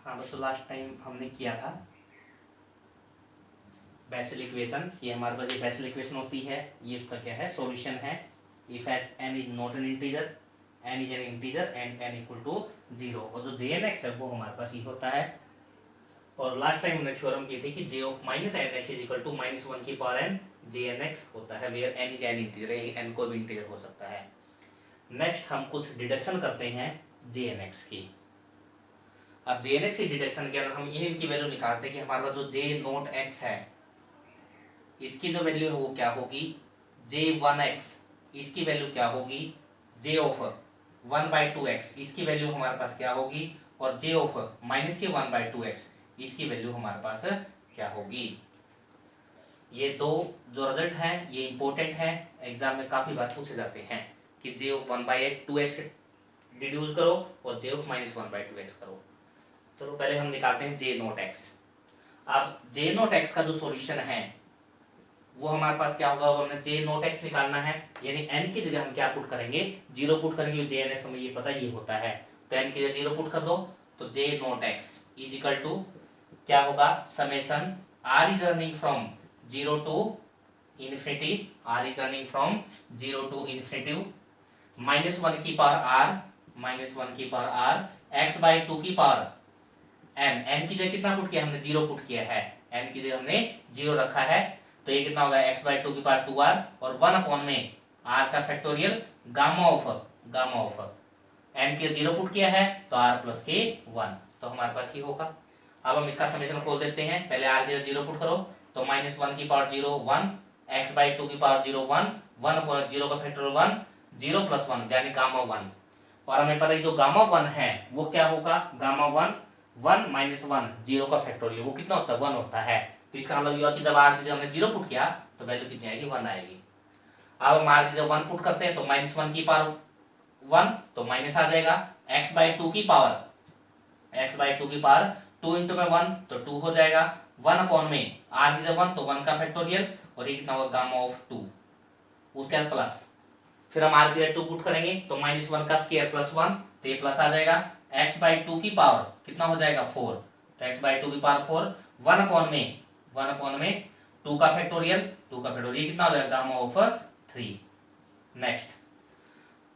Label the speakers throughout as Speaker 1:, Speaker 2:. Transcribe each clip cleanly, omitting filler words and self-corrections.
Speaker 1: हाँ बच्चों, last time हमने किया था बेसल इक्वेशन। ये हमारे पास एक बेसल इक्वेशन होती है, ये उसका क्या है, सॉल्यूशन है। If n is not an integer, n is an integer and n equal to 0, और जो जे एन एक्स है वो हमारे पास ये होता है। और लास्ट टाइम हमने थ्योरम की थी कि j of minus n x is equal to minus one की power n j n x होता है, where n is an integer, n को भी इंटीजर हो सकता है। नेक्स्ट हम कुछ डिडक्शन करते हैं जे एन एक्स की। अब जे एन एक्स की डिडक्शन के अंदर हम इनकी वैल्यू निकालते हैं कि हमारे पास जो जे नोट एक्स है इसकी जो वैल्यू है वो क्या होगी, जे वन एक्स इसकी वैल्यू क्या होगी, j of one by two x इसकी वैल्यू हमारे पास क्या होगी, और जे ऑफ माइनस के वन बाई टू एक्स इसकी वैल्यू हमारे पास क्या होगी। ये दो जो रिजल्ट हैं ये इंपॉर्टेंट है, एग्जाम में काफी बार पूछे जाते हैं कि j of one by two x deduce करो और j of minus one by two x करो। चलो पहले हम निकालते हैं जे नोट एक्स। अब जे नोट एक्स का जो सॉल्यूशन है वो हमारे पास क्या होगा, हमने जे नोट एक्स निकालना है, यानी एन की जगह हम क्या पुट करेंगे, 0 पुट करेंगे। जे एन एक्स हमें ये पता ये होता है, तो एन की जगह 0 पुट कर दो, तो j naught x is equal to क्या होगा, summation r is running from 0 to infinity, r is running from 0 to infinity minus one की पावर आर, माइनस वन की power r x by two की power n. N की जगह कितना put किया हमने, 0 पुट किया है, एन की जगह हमने 0 रखा है, तो ये कितना होगा एक्स बाई टू की पावर 2r और 1 अपॉन में r का फैक्टोरियल गामा ऑफ एन की 0 पुट किया है तो r प्लस के 1, तो हमारे पास ये होगा। अब हम इसका समेशन खोल देते हैं, पहले r की 0 पुट करो तो माइनस वन की पावर 0 1, एक्स बाई टू की पावर 0 1, 1 अपॉन 0 का फैक्टोरियल 1, 0 प्लस 1 यानी गामा 1, और हमें पता है जो गामा 1 है वो क्या होगा, गामा 1 1 माइनस 1 0 का फैक्टोरियल वो कितना होता है, 1 होता है। तो इसका मतलब ये हुआ कि जब आर की जगह हमने 0 पुट किया तो वैल्यू कितनी आएगी, 1 आएगी। अब हम आर की जगह 1 पुट करते हैं तो माइनस वन की पावर 1 तो माइनस आ जाएगा, एक्स बाई टू की पावर 2 इंटू में 1 तो 2 हो जाएगा, 1 अपॉन में आर की जगह 1 तो 1 का फैक्टोरियल और ये कितना होगा गामा ऑफ 2, उसके बाद प्लस, फिर हम आर की जगह 2 पुट करेंगे तो माइनस वन का स्क्वायर प्लस 1 तो ये प्लस आ जाएगा, एक्स बाई टू की पावर कितना हो जाएगा 4, तो एक्स बाई टू की पावर 4, 1 अपॉन में 2 का फैक्टोरियल ये कितना हो जाएगा गामा ऑफ 3। नेक्स्ट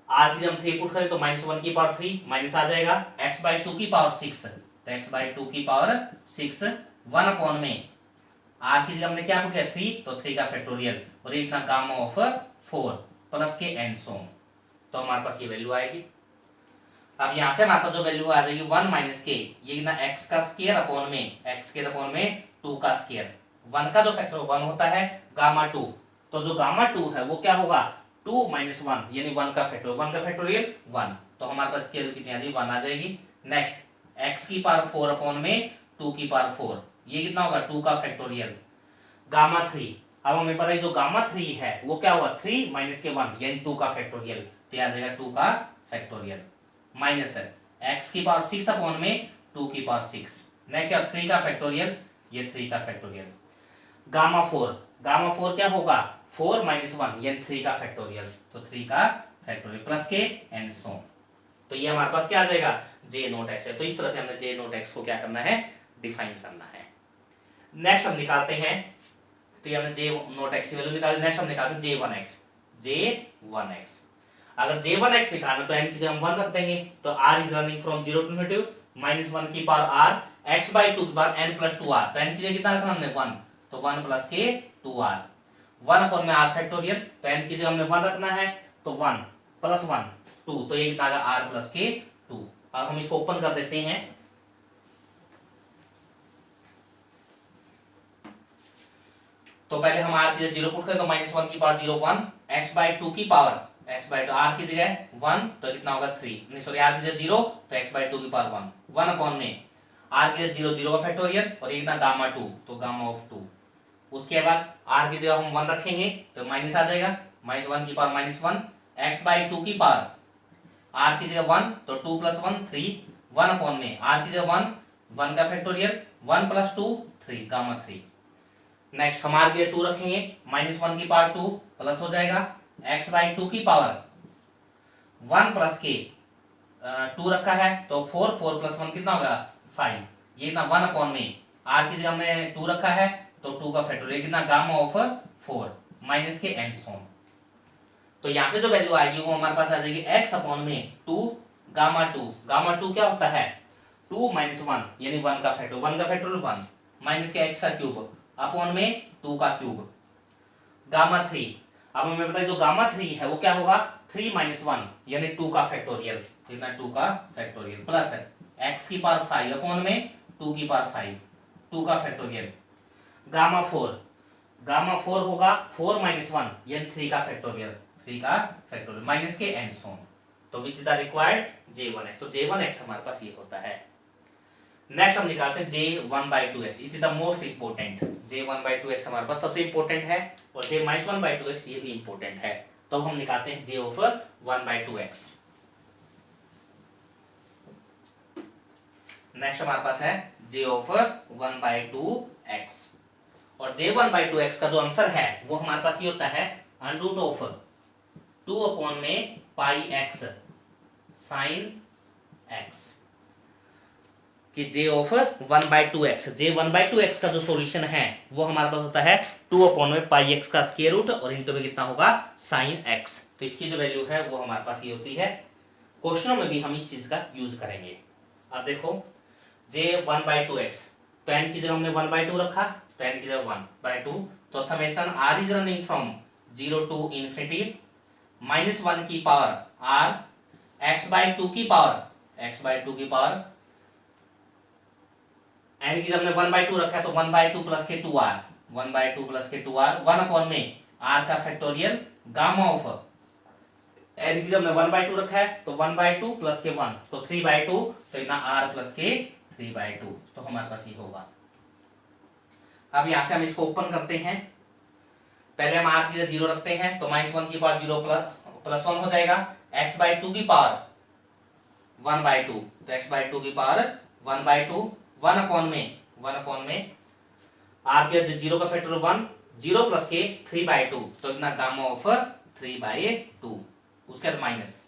Speaker 1: आर की जब हम 3 पुट करें तो माइनस वन की पावर 3 माइनस आ जाएगा, एक्स बाई टू की पावर 6 तो एक्स बाई टू की पावर 6, 1 अपॉन में आर की जगह हमने क्या पुट किया 3 तो 3 का फैक्टोरियल और ये कितना गामा ऑफ 4 प्लस के एंड सोम, तो हमारे पास ये वैल्यू आएगी। अब यहां से हमारे पास जो वैल्यू आ जाएगी 1 माइनस के, ये कितना एक्स का स्क्वायर अपॉन में 2 का स्क्वायर, 1 का जो फैक्टर 1 होता है गामा 2, तो जो गामा 2 है वो क्या होगा 2 माइनस 1 यानी 1 का फैक्टोरियल 1, तो हमारे पास स्केल कितनी आ जाएगी 1 आ जाएगी। नेक्स्ट एक्स की पावर 4 अपॉन में 2 की पावर 4 ये कितना होगा 2 का फैक्टोरियल गामा 3, अब हमें पता है जो गामा 3 है वो क्या होगा 3 माइनस के 1 यानी 2 का फैक्टोरियल, तो आ जाएगा 2 का फैक्टोरियल माइनस है एक्स की पावर 6 अपॉन में 2 की पावर 6, नेक्स्ट 3 का फैक्टोरियल, ये 3 का फैक्टोरियल, गामा 4 क्या होगा 4 माइनस 1 यानी 3 का फैक्टोरियल, तो 3 का फैक्टोरियल प्लस के एंड सो, तो ये हमारे पास क्या आ जाएगा जे नोट एक्स है। तो इस तरह से हमने जे नोट एक्स को क्या करना है, डिफाइन करना है। नेक्स्ट हम निकालते हैं, तो ये हमने जे नोट एक्स की वैल्यू निकाली, नेक्स्ट हम निकालते हैं जे वन एक्स। अगर J1 x निकालना तो n की जगह हम 1 रख देंगे, तो r is running from 0 to infinity minus 1 की पावर r x बाई 2 की पावर n प्लस 2r, तो n की जगह कितना रखना हमने 1, तो 1 प्लस के 2r, 1 अपॉन में r फैक्टोरियल, तो n की जगह हमने 1 रखना है तो 1 प्लस 1 2, तो ये कितना आ गया r प्लस के 2। अब हम इसको ओपन कर देते हैं, तो पहले हम r की जगह 0 पुट करें तो माइनस 1 की पावर 0 1, x बाई 2 की power x by two r की जगह 1 तो कितना होगा 3, नहीं सॉरी आर की जगह 0 तो x बाई 2 की पावर 1 अपॉन में आर की जगह 0 0 का फैक्टोरियल और ये कितना गामा 2 तो गामा ऑफ 2, उसके बाद आर की जगह हम 1 रखेंगे तो माइनस आ जाएगा, माइनस 1 की पावर माइनस 1, एक्स बाई 2 की पावर आर की जगह 1 तो 2 प्लस 1 3, 1 अपॉन में आर की जगह 1 का फैक्टोरियल 1 प्लस 2 3 गामा 3। नेक्स्ट हम आर की जगह 2 रखेंगे, माइनस 1 की पावर 2 प्लस हो जाएगा, एक्स बाई 2 की पावर 1 प्लस के 2 रखा है तो 4 4 प्लस 1 कितना होगा 5, ये कितना 1 अपॉन में आर की जगह हमने 2 रखा है तो 2 का फैक्टोरियल कितना गामा ऑफ 4 माइनस के एंड सो ऑन। तो यहां से जो वैल्यू आएगी वो हमारे पास आ जाएगी x अपॉन में 2 गामा 2। गामा 2 क्या होता है 2 माइनस 1 यानी 1 का फैक्टोरियल 1 माइनस के x का क्यूब अपॉन में 2 का क्यूब गामा 3। अब हमें पता है जो गामा 3 है वो क्या होगा 3 माइनस 1 यानी 2 का फैक्टोरियल, कितना 2 का फैक्टोरियल प्लस x की पावर 5 अपॉन में 2 की पावर 5 2 का फैक्टोरियल गामा 4 होगा 4 माइनस 1 यानी 3 का फैक्टोरियल माइनस के एंड सो ऑन। तो विच इज द रिक्वायर्ड J1x। तो J1x हमारे पास ये होता है। नेक्स्ट हम निकालते हैं J1/2x। It is the most important. J1/2x हमारे पास सबसे इंपोर्टेंट है और J-1/2x ये भी इंपोर्टेंट है। तो हम निकालते हैं J ऑफ 1/2x। नेक्स्ट हमारे पास है J ऑफ 1/2x और J1/2x का जो आंसर है वो हमारे पास ये होता है अंडर रूट ऑफ 2 अपॉन में पाई x साइन x कि J ऑफ 1/2x। J1/2x का जो सॉल्यूशन है वो हमारे पास होता है 2 अपॉन में पाई x का स्क्वायर रूट और इनटू में कितना होगा साइन x। तो इसकी जो वैल्यू है वो हमारे पास ये होती है। क्वेश्चनों में भी हम इस चीज का यूज करेंगे। अब देखो J1/2x तो n की जगह हमने 1/2 रखा तो n की जगह 1/2 तो summation r is running from 0 to infinity -1 की पावर r x/2 की पावर n की जब हमने 1/2 रखा है तो 1/2 प्लस के 2r 1 अपॉन में r का फैक्टोरियल गामा ऑफ n की जब हमने 1/2 रखा है तो 1/2 प्लस के 1 तो 3/2 तो इतना r प्लस के 3/2 तो हमारे पास ये होगा। अब यहां से हम इसको ओपन करते हैं। पहले हम r की जगह 0 रखते हैं तो -1 की पावर 0 प्लस 1 हो जाएगा x/2 की पावर 1/2 तो x/2 की पावर 1/2 1 अपॉन में r के 0 का फैक्टर 1 0 प्लस के 3/2 तो इतना गामा ऑफ 3/2 उसके बाद माइनस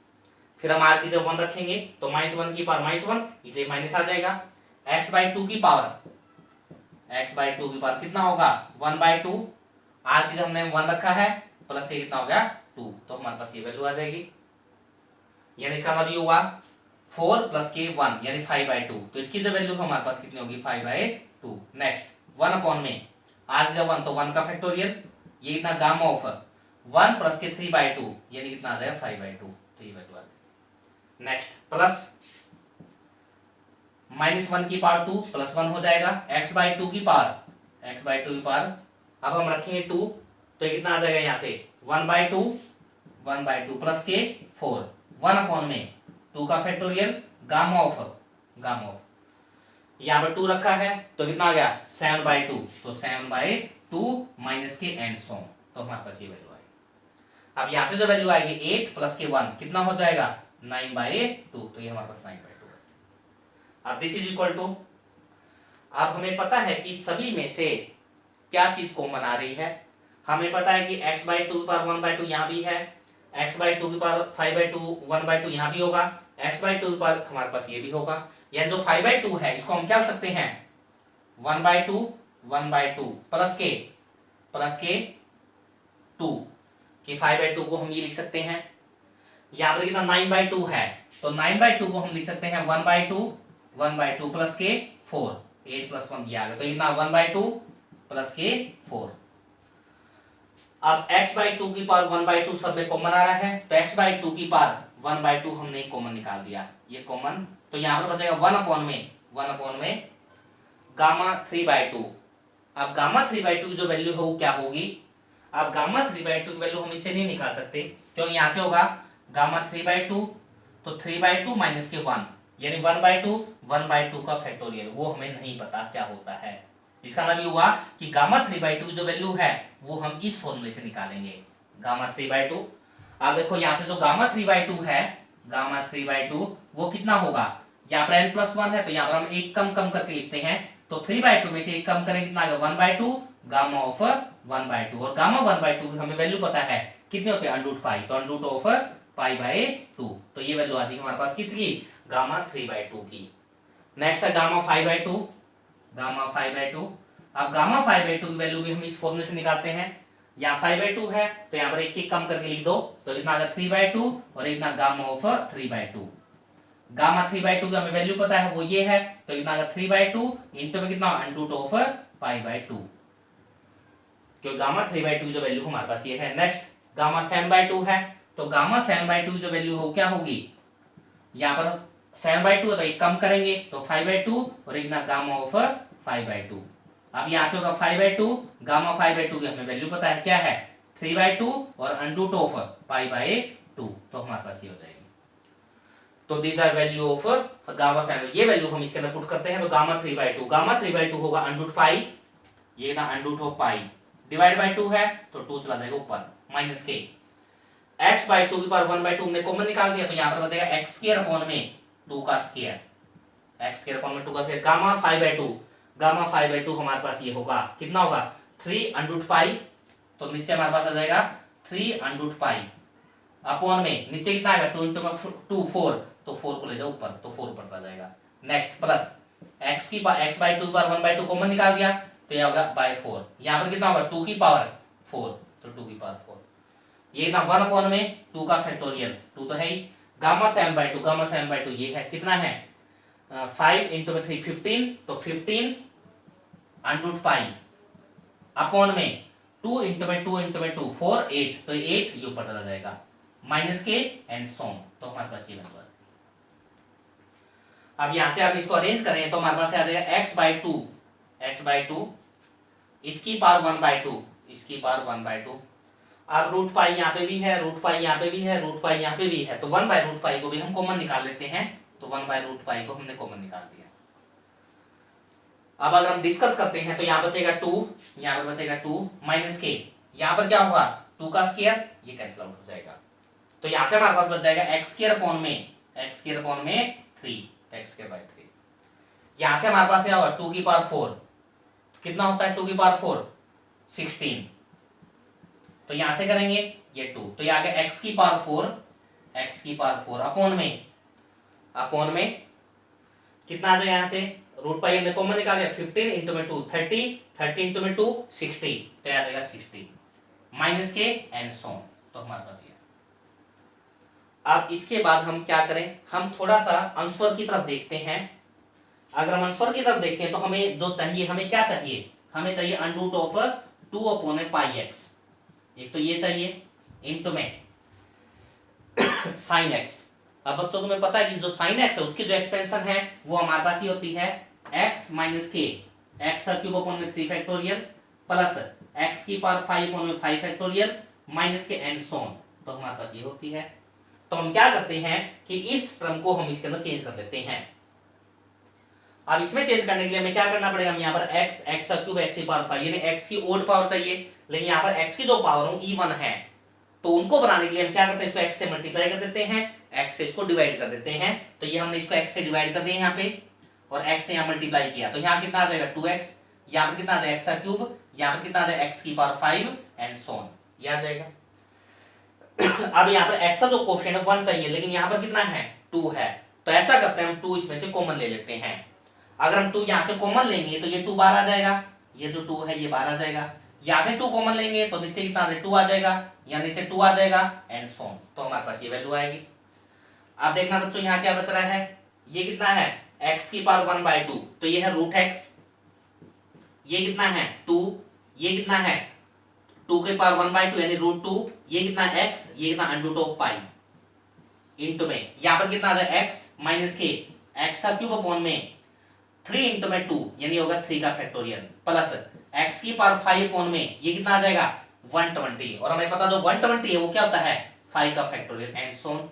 Speaker 1: फिर हम r की जगह 1 रखेंगे तो -1 की पावर -1 इसलिए माइनस आ जाएगा x/2 की पावर कितना होगा 1/2 r की जगह हमने 1 रखा है प्लस ये कितना हो गया 2 तो हमारे पास ये वैल्यू आ जाएगी। यानी इसका मतलब ये हुआ 4 प्लस के 1 यानी 5/2 तो इसकी जो वैल्यू हमारे पास कितनी होगी 5/2। नेक्स्ट 1 अपॉन में r की जगह 1 तो 1 का फैक्टोरियल ये इतना गामा ऑफ 1 प्लस के 3/2 यानी कितना आ जाएगा 5/2 तो ये वैल्यू आ जाएगी। नेक्स्ट प्लस -1 की पावर 2 प्लस 1 हो जाएगा x/2 की पावर अब हम रखेंगे 2 तो ये कितना आ जाएगा यहां से 1/2 प्लस के 4 1 अपॉन में 2 का फैक्टोरियल गामा ऑफ यहां पर 2 रखा है तो कितना आ गया 7/2 तो 7/2 माइनस के एंड सो तो हमारे पास ये वैल्यू आएगी। अब यहां से जो वैल्यू आएगी 8 प्लस के 1 कितना हो जाएगा 9/2 तो ये हमारे पास 9/2 है। अब दिस इज इक्वल टू अब हमें पता है कि सभी में से क्या चीज कॉमन आ रही है। हमें पता है कि x/2 की पावर 1/2 यहां भी है x/2 की पावर 5/2 1/2 यहां भी होगा x/2 की पावर हमारे पास ये भी होगा। यह जो 5/2 है इसको हम क्या लिख सकते हैं 1/2 प्लस के 2 कि 5/2 को हम ये लिख सकते हैं। यहां पर कितना 9/2 है तो 9/2 को हम लिख सकते हैं 1/2 प्लस के 4 8 प्लस 1 ये आ गया तो इतना 1/2 प्लस के 4। अब x/2 की पावर 1/2 सब में कॉमन आ रहा है तो x/2 की पावर 1/2 हमने कॉमन निकाल दिया ये कॉमन तो यहां पर बचेगा 1 अपॉन में गामा 3/2। अब गामा 3/2 की जो वैल्यू है वो क्या होगी। अब गामा 3/2 की वैल्यू हम इससे नहीं निकाल सकते क्योंकि यहां से होगा गामा 3/2 तो 3/2 माइनस के 1 यानी 1/2 का फैक्टोरियल वो हमें नहीं पता क्या होता है। इसका मतलब ये हुआ कि गामा 3/2 की जो वैल्यू है वो हम इस फॉर्मूले से निकालेंगे गामा 3/2। अब देखो यहां से जो गामा 3/2 वो कितना होगा यहाँ पर n+1 है तो यहाँ पर हम एक कम करके लिखते हैं तो 3/2 में से एक कम करें कितना आएगा 1/2 गामा ऑफ 1/2 और गामा 1/2 की हमें वैल्यू पता है कितने होते हैं √π तो अंडर रूट ऑफ π/2 तो ये वैल्यू आ जाएगी हमारे पास कितनी गामा 3/2 की। नेक्स्ट है गामा 5/2, गामा 5/2। अब गामा 5/2 की वैल्यू भी हम इस फॉर्मूले से निकालते हैं। यहाँ 5/2 है तो यहाँ पर एक एक कम करके लिख दो, तो इतना आ गया 3/2 और इतना गामा ऑफ 3/2। गामा 3/2 की हमें वैल्यू पता है, वो ये है, तो इतना आ गया 3/2 इंटू में कितना अंडर रूट ऑफ 5/2, क्योंकि गामा 3/2 की जो वैल्यू हमारे पास ये है। नेक्स्ट गामा 7/2 है, तो गामा 7/2 की जो वैल्यू हो क्या होगी, यहाँ पर 7/2 है तो एक कम करेंगे तो 5/2 और इतना गामा ऑफ 5/2। अब यहाँ से होगा 5/2, गामा 5/2 की हमें वैल्यू पता है क्या है 3/2 और अंडर रूट ऑफ π/2, तो हमारे पास ये हो जाएगी। तो these are value of gamma 7, ये वैल्यू हम इसके अंदर पुट करते हैं, तो गामा 3/2, गामा 3/2 होगा अंडर रूट पाई, ये ना under root of pi divide by 2 है तो 2 चला जाएगा ऊपर माइनस के x/2 की पावर 1/2 हमने कॉमन निकाल दिया, तो यहाँ पर बचेगा x स्क्वायर अपॉन में 2 का स्क्वायर, x स्क्वायर अपॉन में 2 का स्क्वायर। गामा 5/2, गामा 5/2 हमारे पास ये होगा कितना होगा 3 अंडर रूट पाई, तो नीचे हमारे पास आ जाएगा 3 अंडर रूट पाई अपॉन में नीचे कितना आएगा 2 इंटू में 2 4, तो 4 को ले जाओ ऊपर तो 4 ऊपर आ जाएगा। नेक्स्ट प्लस x/2 पर 1/2 कॉमन निकाल दिया तो ये होगा बाय 4, यहाँ पर कितना होगा 2 की पावर 4, तो 2 की पावर 4, ये ना 1 अपॉन में 2 का फैक्टोरियल 2 तो है ही। गामा 7/2, गामा 7/2 ये है कितना है 5 इंटू में 3 15, तो 15 अंडर रूट पाई अपॉन में 2 इंटू में 2 इंटू में 2 4 8, तो 8 ये ऊपर चला जाएगा माइनस के एंड सोम, तो हमारे पास ये बन। अब यहां से आप इसको अरेंज करें तो हमारे पास आ जाएगा x/2 इसकी पावर 1/2, इसकी पावर 1/2। अब रूट पाई यहाँ पे भी है, रूट पाई यहाँ पे भी है, रूट पाई यहाँ पे भी है, तो 1/√पाई को भी हम कॉमन निकाल लेते हैं, तो 1/√पाई को हमने कॉमन निकाल दिया। अब अगर हम डिस्कस करते हैं तो यहाँ बचेगा 2, यहाँ पर बचेगा 2 माइनस के, यहाँ पर क्या होगा 2 का स्क्वायर, ये कैंसिल आउट हो जाएगा, तो यहाँ से हमारे पास बच जाएगा x² अपॉन में 3, x²/3। यहाँ से हमारे पास क्या होगा 2 की पावर 4, कितना होता है 2 की पावर 4 16, तो यहां से करेंगे ये 2, तो ये आ गया x की पावर 4 अपॉन में कितना आ जाएगा, यहां से रूट पाई हमने कॉमन निकाल लिया 15 इंटू में 2 30 इंटू में 2 60, तो आ जाएगा 60 माइनस के एंड सोन, तो हमारे पास ये। अब इसके बाद हम क्या करें, हम थोड़ा सा आंसर की तरफ देखते हैं। अगर हम आंसर की तरफ देखें तो हमें जो चाहिए, हमें क्या चाहिए, हमें चाहिए under root of 2 upon πx, एक तो ये चाहिए इंटू में साइन x। अब बच्चों तुम्हें पता है कि जो साइन x है उसकी जो एक्सपेंशन है वो हमारे पास ही होती है x माइनस के x³ अपॉन में 3 फैक्टोरियल प्लस x की पावर 5 अपॉन में 5 फैक्टोरियल माइनस के एंड सोन, तो हमारे पास ये होती है। तो हम क्या करते हैं कि इस टर्म को हम इसके अंदर चेंज कर लेते हैं। अब इसमें चेंज करने के लिए हमें क्या करना पड़ेगा, हम यहाँ पर x³ x की पावर 5 यानी x की ओड पावर चाहिए, लेकिन यहाँ पर x की जो पावर हो E1 है, तो उनको बनाने के लिए हम क्या करते हैं, इसको x से मल्टीप्लाई कर देते हैं, x से इसको डिवाइड कर देते हैं, तो ये हमने इसको x से डिवाइड कर दिया यहाँ पे और x से यहाँ मल्टीप्लाई किया, तो यहाँ कितना आ जाएगा 2x, यहाँ पर कितना आ जाएगा x³, यहाँ पर कितना आ जाएगा x की पावर 5 एंड सोन, ये आ जाएगा। अब यहाँ पर x का जो कोफिशिएंट है 1 चाहिए, लेकिन यहाँ पर कितना है 2 है, तो ऐसा करते हैं हम 2 इसमें से कॉमन ले लेते हैं। अगर हम 2 यहाँ से कॉमन लेंगे तो ये 2 बाहर आ जाएगा, ये जो 2 है ये बाहर आ जाएगा, यहाँ से 2 कॉमन लेंगे तो नीचे कितना 2 आ जाएगा, यहाँ नीचे 2 आ जाएगा एंड सोन, तो हमारे पास ये वैल्यू आएगी। अब देखना बच्चों यहाँ क्या बच रहा है, ये कितना है x की पावर 1/2, तो ये है रूट x, ये कितना है 2, ये कितना है 2 की पावर 1/2 यानी √2, ये कितना x, ये कितना under root of pi into में यहाँ पर कितना आ जाएगा x माइनस के x³ अपॉन में 3 इंटू में 2 यानी होगा 3 का फैक्टोरियल प्लस x की पावर 5 अपॉन में ये कितना आ जाएगा 120, और हमें पता जो 120 है वो क्या होता है 5 का फैक्टोरियल एंड सोन।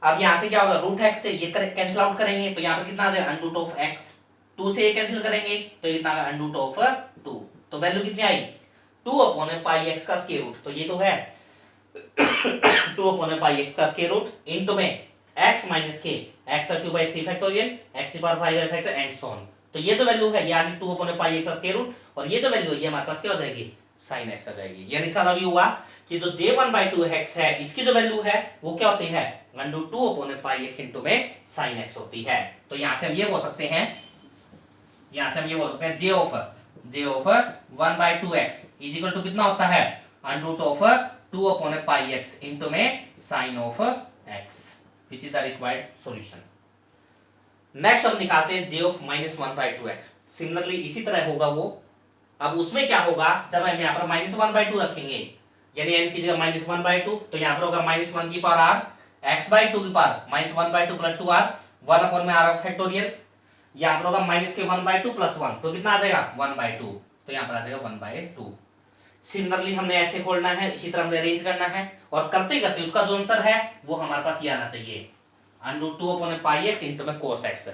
Speaker 1: अब यहां से क्या होगा रूट x से ये कैंसिल आउट करेंगे, तो यहाँ पर कितना आ जाएगा अंडर रूट ऑफ x, 2 से ये कैंसिल करेंगे तो ये कितना अंडर रूट ऑफ 2, तो वैल्यू कितनी आई 2 अपॉन πx का स्क्वायर रूट, तो ये तो है 2 अपॉन πx का स्क्वायर रूट इंटू में x माइनस के x³ बाई 3 फैक्टोरियल x की पावर 5 फैक्टर एंड सोन, तो ये जो वैल्यू है ये आ गई 2 अपॉन πx का स्क्वायर रूट, और ये जो वैल्यू है ये हमारे पास क्या हो जाएगी साइन एक्स आ जाएगी। यानी इसका मतलब ये हुआ कि जो j1/2x है इसकी जो वैल्यू है वो क्या होती है, √2/πx इंटू में साइन एक्स होती है। तो यहां से हम ये बोल सकते हैं, j of 1/2x is equal to कितना होता है, √2/πx इंटू में sine of x, which is the required solution. Next हम निकालते हैं j of -1/2x। सिमिलरली इसी तरह होगा वो। अब उसमें क्या होगा, जब हम यहाँ पर -1/2 रखेंगे, यानी n की जगह -1/2, तो यहाँ पर होगा -1 की पावर r x/2 की पावर -1/2 + 2r 1 में r फैक्टोरियल, यहाँ पर होगा -1/2 + 1, तो कितना आ जाएगा 1/2, तो यहाँ पर आ जाएगा 1/2। सिमिलरली हमने ऐसे खोलना है, इसी तरह हमने अरेंज करना है, और करते करते उसका जो आंसर है वो हमारे पास ये आना चाहिए, √2/πx इंटू में cos x।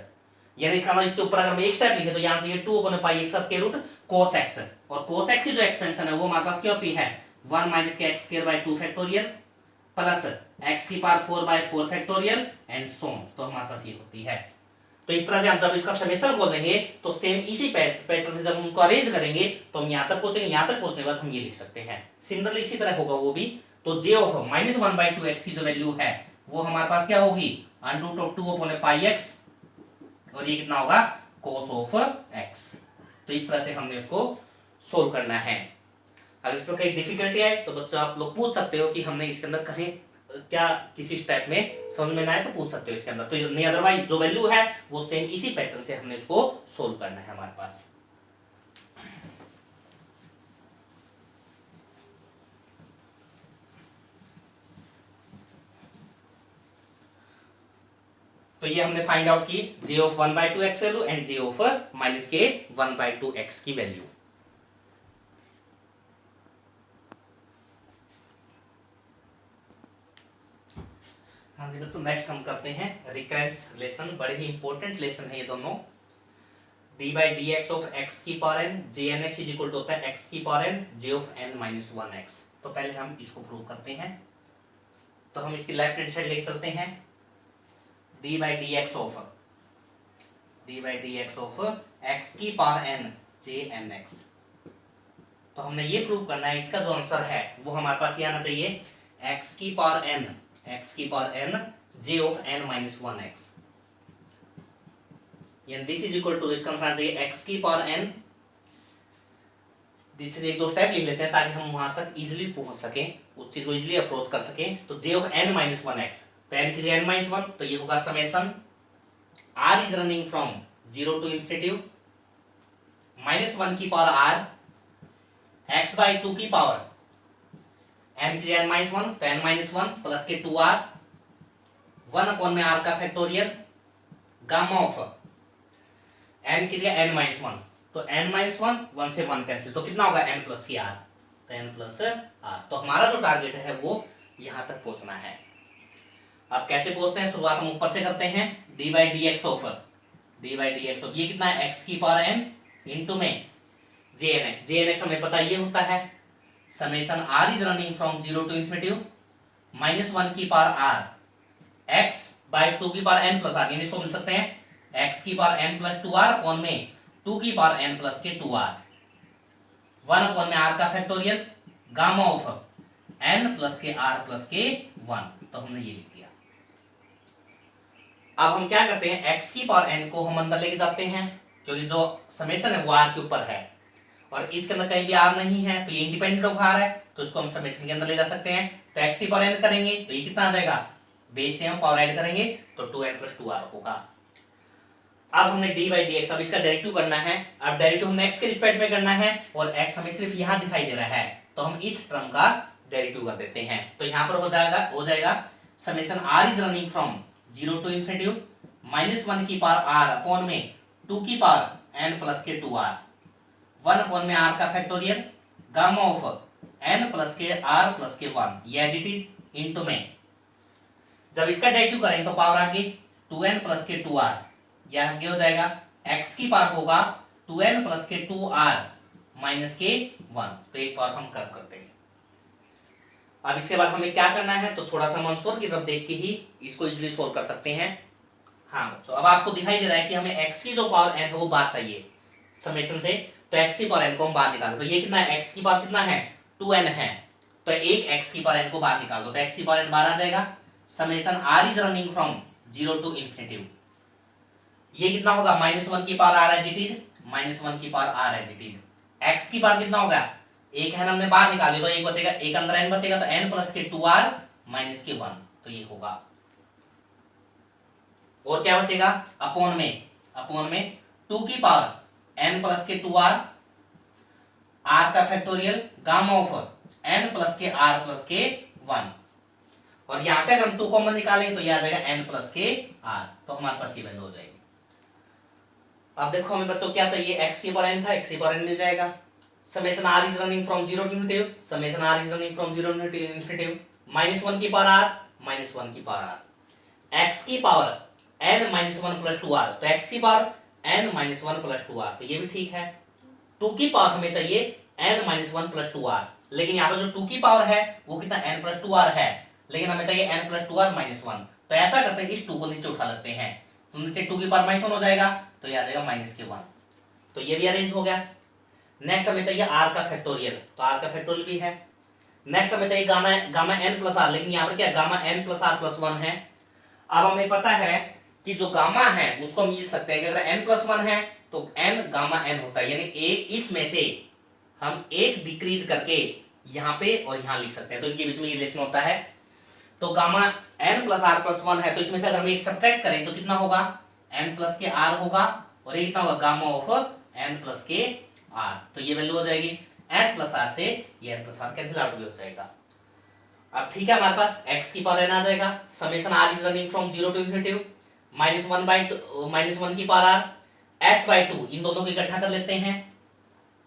Speaker 1: यानी इसका मतलब इससे ऊपर अगर मैं एक स्टेप लिखे तो यहाँ चाहिए 2/πx का स्क्वायर रूट cos x, और cos x की जो एक्सपेंशन है वो हमारे पास क्या होती है 1 - x² फैक्टोरियल प्लस x की power 4/4 factorial and so on, तो हमारे पास ये होती है। तो इस तरह से हम जब इसका समेशन बोल देंगे तो सेम इसी पैटर्न से जब हम उनको अरेंज करेंगे तो हम यहाँ तक पहुंचेंगे, यहाँ तक पहुंचने के बाद हम ये लिख सकते हैं। सिमिलरली इसी तरह होगा वो भी। तो j of -1/2x की जो वैल्यू है वो हमारे पास क्या होगी, √2/πx, और ये कितना होगा cos of x। तो इस तरह से हमने उसको सोल्व करना है। अगर इसमें कहीं डिफिकल्टी आए तो बच्चों आप लोग पूछ सकते हो कि हमने इसके अंदर कहीं क्या किसी स्टेप में समझ में ना आए तो पूछ सकते हो इसके अंदर, तो नहीं अदरवाइज जो वैल्यू है वो सेम इसी पैटर्न से हमने उसको सोल्व करना है हमारे पास। तो ये हमने फाइंड आउट की j of 1/2x value and j of -1/2x की वैल्यू। हाँ जी बच्चों, नेक्स्ट हम करते हैं रिकरेंस लेसन। बड़े ही इंपॉर्टेंट लेसन है ये दोनों। d/dx of x की power n jnx is equal to होता है x की power n j of n - 1x। तो पहले हम इसको प्रूव करते हैं। तो हम इसकी लेफ्ट हैंड साइड लेके चलते हैं, d/dx of x की पावर n jnx। तो हमने ये प्रूव करना है, इसका जो आंसर है वो हमारे पास ये आना चाहिए x की power n j of n - 1x, यानी दिस इज इक्वल टू, इसका आंसर चाहिए x की पावर n। दिस एक दो स्टेप लिख लेते हैं ताकि हम वहां तक इजीली पहुंच सके, उस चीज को इजीली अप्रोच कर सके। तो j of n - 1x, तो n की जगह n - 1, तो ये होगा summation r is running from 0 to infinity -1 की पावर r x/2 की पावर n की जगह n - 1, तो n - 1 प्लस के 2r 1 में r का फैक्टोरियल गामा ऑफ n की जगह n - 1, तो n - 1 से 1 कैंसिल, तो कितना होगा n प्लस की r, तो n प्लस r। तो हमारा जो टारगेट है वो यहां तक पहुंचना है। अब कैसे पहुंचते हैं, शुरुआत हम ऊपर से करते हैं, d/dx ऑफ ये कितना है x की पावर n इंटू में jnx हमें पता ये होता है summation r is running from 0 to infinity -1 की पावर r x/2 की पावर n प्लस r, यानी इसको मिल सकते हैं x की power n plus 2r upon में 2 की पावर n प्लस के 2r 1 अपॉन में r का factorial gamma of n plus के r प्लस के 1। तो हमने ये लिख दिया। अब हम क्या करते हैं, x की पावर n को हम अंदर लेके जाते हैं, क्योंकि जो समेशन है वो r के ऊपर है और इसके अंदर कहीं भी r नहीं है, तो ये इंडिपेंडेंट ऑफ r है, तो इसको हम समेशन के अंदर ले जा सकते हैं। तो x की पावर n करेंगे तो ये कितना आ जाएगा, बेस से हम पावर ऐड करेंगे तो 2n + 2r होगा। अब हमने d/dx, अब इसका डेरिवेटिव करना है। अब डेरिवेटिव हमने x के रिस्पेक्ट में करना है और x हमें सिर्फ यहां दिखाई दे रहा है, तो हम इस टर्म का डेरिवेटिव कर देते हैं। तो यहां पर हो जाएगा summation r is running from 0 to infinity -1 की पावर r अपॉन में 2 की पावर n प्लस के 2r 1 अपॉन में r का factorial gamma of n plus के r प्लस के 1, ये एज इट इज इनटू में। जब इसका डेरिवेटिव करेंगे तो पावर आगे 2n प्लस के 2r, यह आगे हो जाएगा x की पावर होगा 2n प्लस के 2r माइनस के 1। तो एक पावर हम कम करते हैं। अब इसके बाद हमें क्या करना है, तो थोड़ा सा हम आंसर की तरफ देख के ही इसको इजीली सोल्व कर सकते हैं। हाँ बच्चों, अब आपको दिखाई दे रहा है कि हमें x की जो पावर n है वो बाहर चाहिए समेशन से, तो x की पावर n को हम बाहर निकाल दो। तो ये कितना है, x की पावर कितना है 2n है, तो एक x की पावर n को बाहर निकाल दो, तो x की पावर n बाहर आ जाएगा। Summation r is running from 0 to infinity, ये कितना होगा -1 की power r as it is, -1 की power r as it is. x की पावर कितना होगा, एक है हमने बाहर निकाली तो एक बचेगा, एक अंदर n बचेगा, तो n प्लस के 2r माइनस के 1, तो ये होगा। और क्या बचेगा, अपॉन में 2 की पावर n प्लस के 2r, r का factorial, gamma of n plus के r प्लस के 1, और यहां से अगर हम 2 कॉमन निकालेंगे तो यह आ जाएगा n प्लस के r, तो हमारे पास ये वैल्यू हो जाएगी। अब देखो हमें बच्चों क्या चाहिए, x की पावर n था, x की पावर n मिल जाएगा। Summation r is running from 0 to infinity, summation r is running from 0 to infinity, -1 की पावर r, -1 की पावर r, x की पावर n -1 प्लस 2r, तो x की पावर n -1 प्लस 2r, तो ये भी ठीक है। 2 की पावर हमें चाहिए n -1 प्लस 2r, लेकिन यहाँ पर जो 2 की पावर है वो कितना n प्लस 2r है, लेकिन हमें चाहिए n प्लस 2r -1, तो ऐसा करते हैं इस 2 को नीचे उठा लेते हैं, तो नीचे 2 की पावर -1 हो जाएगा, तो ये आ जाएगा -1, तो ये भी अरेंज हो गया। नेक्स्ट हमें चाहिए r का फैक्टोरियल, तो r का फैक्टोरियल भी है। नेक्स्ट हमें चाहिए गामा n प्लस r, लेकिन यहाँ पर क्या gamma n plus r plus 1 है। अब हमें पता है कि जो गामा है उसको हम लिख सकते हैं कि अगर n प्लस 1 है तो n गामा n होता है, यानी एक इसमें से हम एक डिक्रीज करके यहाँ पे और यहाँ लिख सकते हैं, तो इनके बीच में ये रिलेशन होता है। तो gamma n plus r plus 1 है, तो इसमें से अगर हम एक सब्ट्रैक्ट करें तो कितना होगा, n प्लस के r होगा, और ये कितना होगा गामा ऑफ n प्लस के r, तो ये वैल्यू हो जाएगी n प्लस r से ये n plus r cancel out भी हो जाएगा। अब ठीक है, हमारे पास x की पावर n आ जाएगा। Summation r is running from 0 to infinity, -1 की पावर r, x बाई 2, इन दोनों को इकट्ठा कर लेते हैं,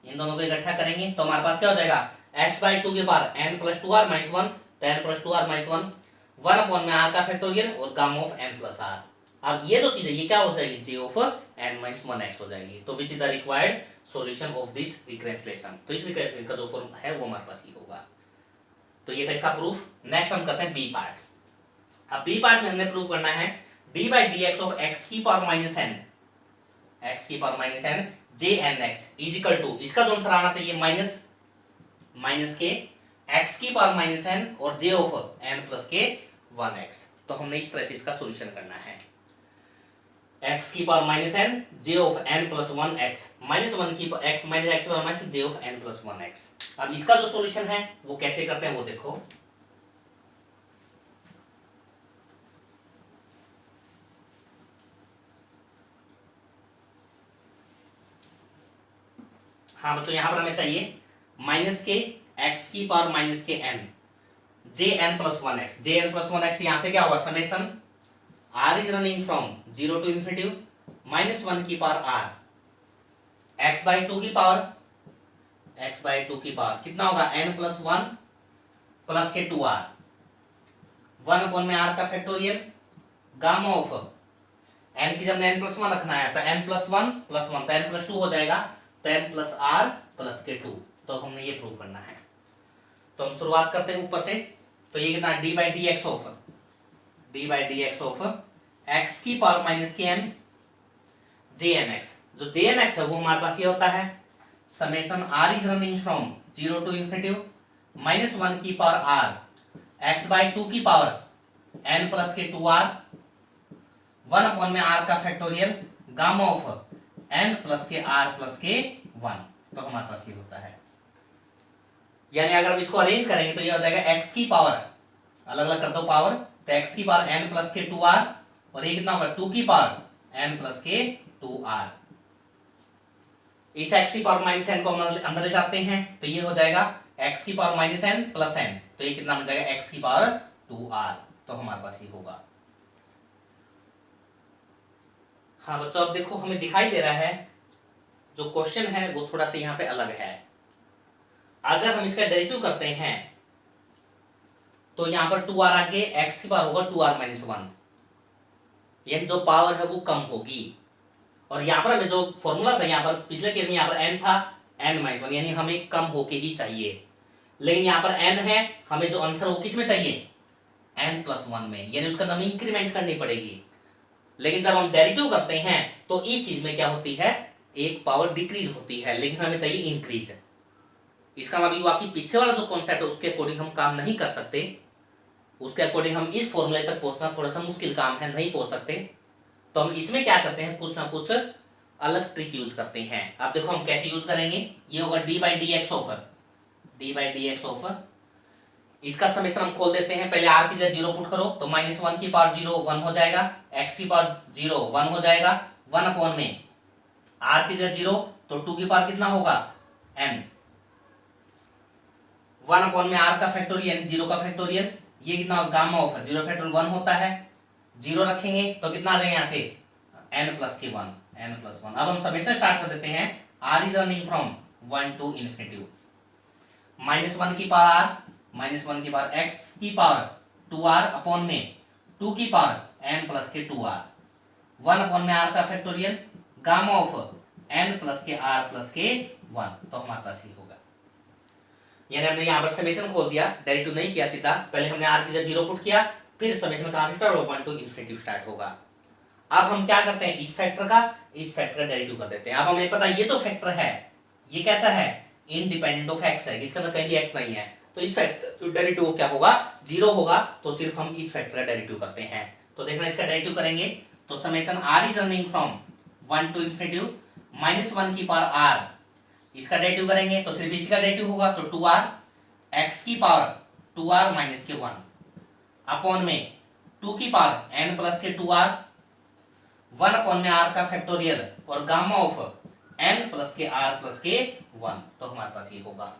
Speaker 1: इन दोनों को इकट्ठा करेंगे तो हमारे पास क्या हो जाएगा, x बाई 2 की power n plus 2r minus 1, तो n plus 2r minus 1 upon में r का फैक्टोरियल और gamma of n plus r। अब ये जो चीज है ये क्या हो जाएगी, j of n minus 1x हो जाएगी। तो विच is the required solution of this recurrence relation, तो इस रिकरेंस का जो फॉर्म है वो हमारे पास ही होगा। तो ये था इसका प्रूफ। नेक्स्ट हम करते हैं बी पार्ट। अब बी पार्ट में हमने प्रूफ करना है d by d x of x की पावर माइनस n, x की power minus n j n x is equal to, इसका जो आंसर आना चाहिए माइनस के x की पावर माइनस n और j ऑफ n प्लस के 1x। तो हमने इस तरह से इसका सॉल्यूशन करना है, x की power minus n j of n plus 1x minus 1 की x minus x power minus j of n plus 1x। अब इसका जो सॉल्यूशन है वो कैसे करते हैं वो देखो। हाँ बच्चों, यहां पर हमें चाहिए माइनस के x की पावर माइनस के n j n plus 1x, j n plus 1x, यहां से क्या होगा summation r is running from 0 to infinity -1 की पावर r, x बाई 2 की पावर, x बाई 2 की पावर कितना होगा n प्लस 1 प्लस के 2r, 1 अपॉन में r का फैक्टोरियल, गामा ऑफ n की जब n प्लस 1 रखना है तो n प्लस 1 प्लस 1 तो n प्लस 2 हो जाएगा, तो n प्लस r प्लस के 2। तो हमने ये प्रूव करना है। तो हम शुरुआत करते हैं ऊपर से, तो ये कितना d by d x of x की पावर माइनस के n जे एन एक्स, जो जे एन एक्स है वो हमारे पास ये होता है summation r is running from 0 to infinity -1 की पावर r x बाई 2 की पावर n प्लस के 2r, 1 अपॉन में r का factorial, gamma of n plus के r प्लस के 1। तो हमारे पास ये होता है, यानी अगर हम इसको अरेंज करेंगे तो ये हो जाएगा x की पावर, अलग अलग कर दो पावर, तो x की पावर n प्लस के 2r और ये कितना होगा 2 की पावर n प्लस के 2r। इस x की पावर माइनस n को हम अंदर ले जाते हैं तो ये हो जाएगा x की power minus n plus n, तो ये कितना मिल जाएगा x की पावर 2r। तो हमारे पास ये होगा। हाँ बच्चों, अब देखो हमें दिखाई दे रहा है जो क्वेश्चन है वो थोड़ा सा यहाँ पे अलग है। अगर हम इसका डेरिवेटिव करते हैं तो यहाँ पर 2r आगे x की पावर होगा 2r माइनस 1, यानी जो पावर है वो कम होगी। और यहाँ पर हमें जो फॉर्मूला था, यहाँ पर पिछले केस में यहाँ पर n था n माइनस 1, यानी हमें कम होके ही चाहिए, लेकिन यहाँ पर n है, हमें जो आंसर हो किस में चाहिए n प्लस 1 में, यानी उसका हमें इंक्रीमेंट करनी पड़ेगी। लेकिन जब हम डेरिवेटिव करते हैं तो इस चीज में क्या होती है, एक पावर डिक्रीज होती है, लेकिन हमें चाहिए इंक्रीज। इसका मतलब हुआ कि पीछे वाला जो कॉन्सेप्ट है उसके अकॉर्डिंग हम काम नहीं कर सकते, उसके अकॉर्डिंग हम इस फॉर्मूले तक पहुंचना थोड़ा सा मुश्किल काम है, नहीं पहुंच सकते। तो हम इसमें क्या करते हैं, कुछ ना कुछ अलग ट्रिक यूज करते हैं। अब देखो हम कैसे यूज करेंगे। ये होगा D by d x of इसका समेशन हम खोल देते हैं। पहले आर की जगह 0 पुट करो तो -1 की पावर 0 1 हो जाएगा, x की पावर 0 1 हो जाएगा, 1 अपॉन में आर की जगह 0 तो 2 की पावर कितना होगा n, 1 अपॉन में आर का फैक्टोरियल यानी 0 का फैक्टोरियल, ये कितना गामा ऑफ 0 फैक्टोरियल 1 होता है, 0 रखेंगे तो कितना आ जाएगा यहाँ से n plus k 1, n plus 1। अब हम समेशन स्टार्ट कर देते हैं। r is running from 1 to infinity, -1 की पावर r, -1 की पावर x की पावर 2r अपॉन में 2 की पावर n प्लस के 2r, 1 अपॉन में r का factorial, gamma of n plus के r प्लस के 1, तो हमारे पास ये होगा। यानी हमने यहाँ पर समेशन खोल दिया, डेरिवेटिव नहीं किया सीधा, पहले हमने r की जगह 0 पुट किया, फिर समेशन कहां से स्टार्ट होगा 1 टू इन्फिनिटी स्टार्ट होगा। अब हम क्या करते हैं, इस फैक्टर का डेरिवेटिव कर देते हैं। अब हमें पता है ये जो फैक्टर है ये कैसा है, इंडिपेंडेंट ऑफ x है, इसके अंदर कहीं भी x नहीं है, तो इस फैक्टर तो डेरिवेटिव क्या होगा 0 होगा, तो सिर्फ हम इस फैक्टर का डेरिवेटिव करते हैं। तो देखना इसका डेरिवेटिव करेंगे तो summation r is running from 1 to infinity -1 की पावर r, इसका डेरिवेटिव करेंगे तो सिर्फ इसी का डेरिवेटिव होगा, तो 2r x की पावर 2r माइनस के 1 अपॉन में 2 की पावर n प्लस के 2r, 1 अपॉन में r का फैक्टोरियल और गामा ऑफ n प्लस के r प्लस के 1, तो हमारे पास ये होगा।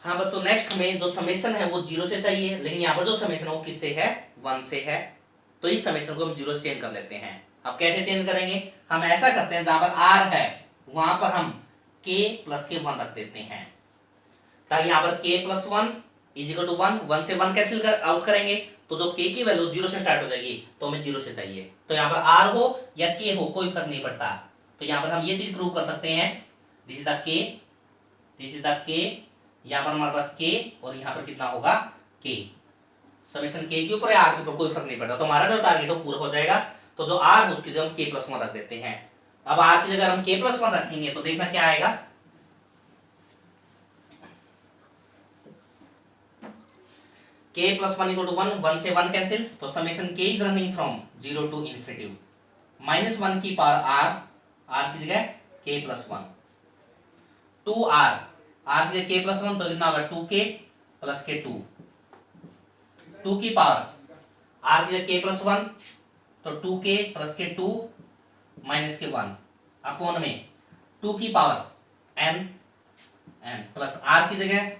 Speaker 1: हाँ बच्चों, नेक्स्ट हमें जो समेशन है वो 0 से चाहिए, लेकिन यहाँ पर जो समेशन है वो किससे है 1 से है, तो इस समेशन को हम 0 से चेंज कर लेते हैं। अब कैसे चेंज करेंगे, हम ऐसा करते हैं जहां पर r है वहां पर हम k प्लस के 1 रख देते हैं, ताकि यहाँ पर k plus 1 is equal to 1, 1 से 1 कैंसिल आउट करेंगे तो जो k की वैल्यू 0 से स्टार्ट हो जाएगी, तो हमें 0 से चाहिए। तो यहाँ पर r हो या k हो कोई फर्क नहीं पड़ता, तो यहाँ पर हम ये चीज प्रूव कर सकते हैं, दिस इज द k, यहाँ पर हमारे पास k और यहाँ पर कितना होगा k, समेशन k के ऊपर या r के ऊपर कोई फर्क नहीं पड़ता, तो हमारा जो टारगेट हो पूरा हो जाएगा। तो जो r है उसकी जगह हम k प्लस 1 रख देते हैं। अब r की जगह हम k प्लस 1 रखेंगे तो देखना क्या आएगा, k प्लस 1 इक्वल टू 1, 1 से 1 कैंसिल, तो summation k is running from 0 to infinity -1 की पावर r की जगह k प्लस 1, 2r, r की जगह k प्लस 1 तो कितना होगा 2k प्लस के 2, 2 की पावर r की जगह k प्लस 1 तो 2k प्लस के 2 माइनस के 1 अपॉन में 2 की पावर n प्लस r की जगह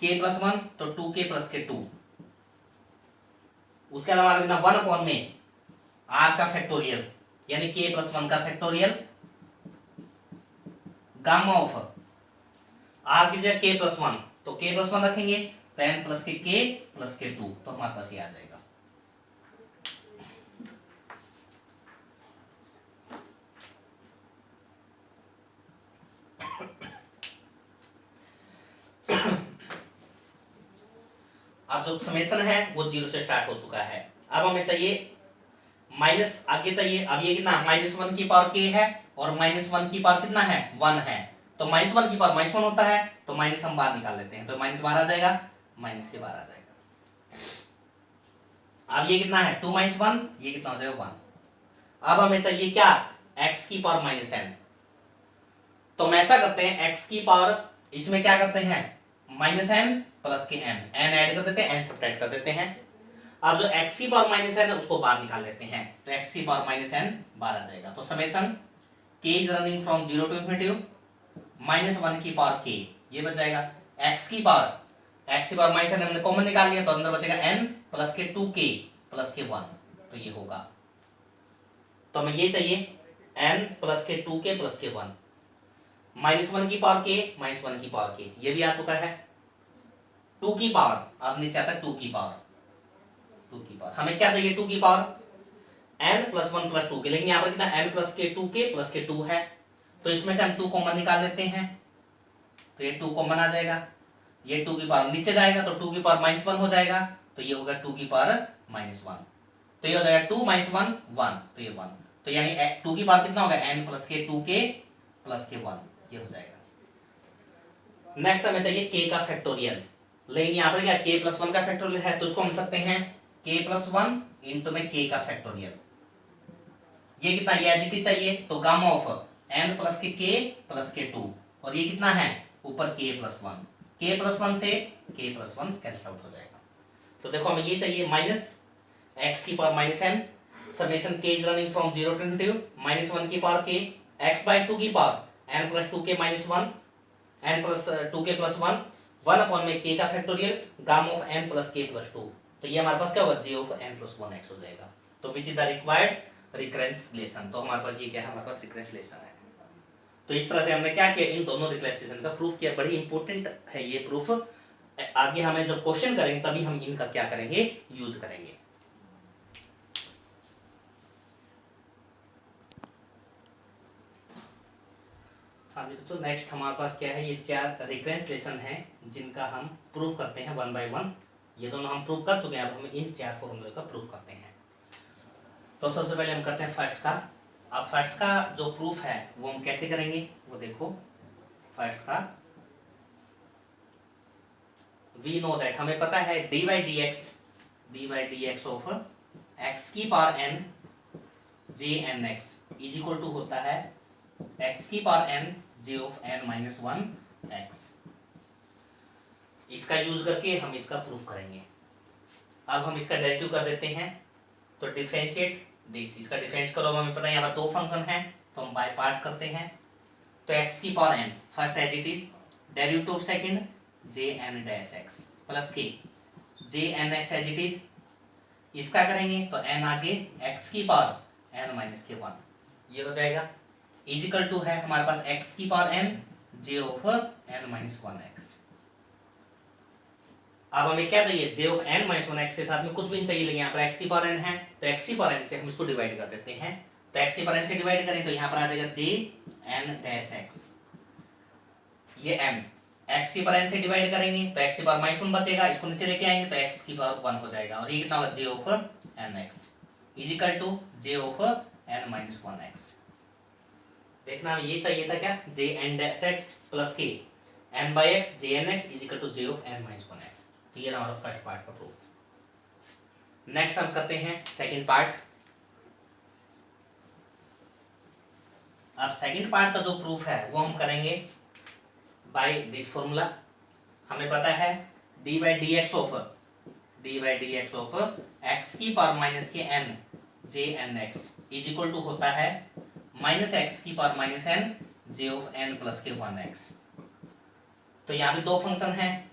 Speaker 1: k प्लस 1 तो 2k प्लस के 2, उसके अलावा कितना 1 अपॉन में r का फैक्टोरियल यानी k प्लस 1 का फैक्टोरियल, गामा ऑफ r की जगह k प्लस 1 तो k प्लस 1 रखेंगे तो n प्लस के k प्लस के 2, तो हमारे पास ये आ जाएगा। अब जो समेशन है वो 0 से स्टार्ट हो चुका है। अब हमें चाहिए माइनस आगे चाहिए, अब ये कितना -1 की पावर k है और -1 की पावर कितना है 1 है, तो -1 की पावर -1 होता है, तो माइनस हम बाहर निकाल लेते हैं, तो माइनस बाहर आ जाएगा, माइनस के बाहर आ जाएगा। अब ये कितना है 2 - 1, ये कितना हो जाएगा 1। अब हमें चाहिए क्या x की पावर -n, तो हम ऐसा करते हैं x की पावर इसमें क्या करते हैं -n प्लस के n ऐड कर देते हैं, n सब्ट्रैक्ट कर देते हैं। अब जो x की पावर -n है उसको बाहर निकाल लेते हैं, तो x की पावर -n बाहर आ जाएगा। तो summation k is running from 0 to infinity -1 की पावर k, ये बच जाएगा। x की पावर -n हमने कॉमन निकाल लिया, तो अंदर बचेगा n प्लस के 2k प्लस के 1, तो ये होगा। तो हमें ये चाहिए n प्लस के 2k प्लस के 1, -1 की पावर k, -1 की पावर k, ये भी आ चुका है। 2 की पावर अब नीचे आता है 2 की पावर, हमें क्या चाहिए 2 की पावर n प्लस 1 प्लस 2 के, लेकिन यहाँ पर कितना n प्लस के 2k प्लस के 2 है, तो इसमें से हम 2 कॉमन निकाल लेते हैं, तो ये 2 कॉमन आ जाएगा, ये 2 की पावर नीचे जाएगा तो 2 की पावर -1 हो जाएगा, तो ये होगा 2 की पावर -1, तो ये हो जाएगा 2 - 1 1, तो ये 1, तो यानी 2 की पावर कितना होगा n प्लस के 2k प्लस के 1, ये हो जाएगा। नेक्स्ट हमें चाहिए k का फैक्टोरियल, लेकिन यहाँ पर क्या k प्लस 1 का फैक्टोरियल है, तो उसको हम सकते हैं k प्लस 1 इंटू में k का फैक्टोरियल। ये कितना, ये एच चाहिए, तो गामा ऑफ n प्लस के k प्लस के 2, और ये कितना है ऊपर k प्लस 1, k प्लस 1 से k प्लस 1 कैंसिल आउट हो जाएगा। तो देखो हमें ये चाहिए माइनस x की power minus n summation k is running from 0 to infinity minus 1 की पावर k x बाई 2 की power n plus 2k minus 1 n plus 2k plus 1 1 upon में k का factorial gamma of n plus k plus 2, तो ये हमारे पास क्या होगा j of n plus 1x हो जाएगा। तो विच is the required recurrence relation, तो हमारे पास ये क्या है, हमारे पास रिकरेंस रिलेशन है। तो इस तरह से हमने क्या किया, इन दोनों रिलेशन का प्रूफ किया। बड़ी इंपॉर्टेंट है ये प्रूफ, आगे हमें जब क्वेश्चन करेंगे तभी हम इनका क्या करेंगे, यूज करेंगे। हाँ जी बच्चों, नेक्स्ट हमारे पास क्या है, ये 4 रिकरेंस रिलेशन है जिनका हम प्रूफ करते हैं 1 बाय 1। ये दोनों हम प्रूफ कर चुके हैं, अब हम इन 4 फॉर्मूले का प्रूफ करते हैं। तो सबसे पहले हम करते हैं फर्स्ट का। अब फर्स्ट का जो प्रूफ है वो हम कैसे करेंगे, वो देखो। फर्स्ट का वी नो दैट, हमें पता है d by d x of x की power n j n x is equal to होता है एक्स की power n j of n minus 1 x. इसका यूज करके हम इसका प्रूफ करेंगे। अब हम इसका डेरिवेटिव कर देते हैं, तो डिफरेंशिएट दिस, इसका डिफरेंस करो। हमें पता है यहाँ पर 2 फंक्शन है, तो हम बाय पार्ट्स करते हैं। तो x की power n first as it is, derivative of second j n dash x plus k j n x as it is. इसका करेंगे तो n आगे x की पावर n माइनस के 1, ये हो जाएगा इजिकल टू है हमारे पास x की power n J of n minus 1 x. अब हमें क्या चाहिए, j of n minus 1 x के साथ में कुछ भी नहीं चाहिए, लेकिन यहाँ पर x की पावर n है, तो x की पावर n से हम इसको डिवाइड कर देते हैं। तो x की पावर n से डिवाइड करें तो यहाँ पर आ जाएगा j n डैश x, ये m। x की पावर n से डिवाइड करेंगे तो x की पावर माइनस 1 बचेगा, इसको नीचे लेके आएंगे तो x की पावर 1 हो जाएगा, और ये कितना होगा j of n x is equal to j of n minus 1 x. देखना हमें ये चाहिए था क्या, j n dash x plus k n by x j n x is equal to j of n minus 1 x. तो ये हमारा फर्स्ट पार्ट का प्रूफ। नेक्स्ट हम करते हैं सेकंड पार्ट। अब सेकंड पार्ट का जो प्रूफ है वो हम करेंगे बाय दिस फॉर्मूला। हमें पता है d by d x of x की power minus k n j n x is equal to होता है माइनस एक्स की power minus n j of n plus k 1 x. तो यहाँ भी 2 फंक्शन हैं,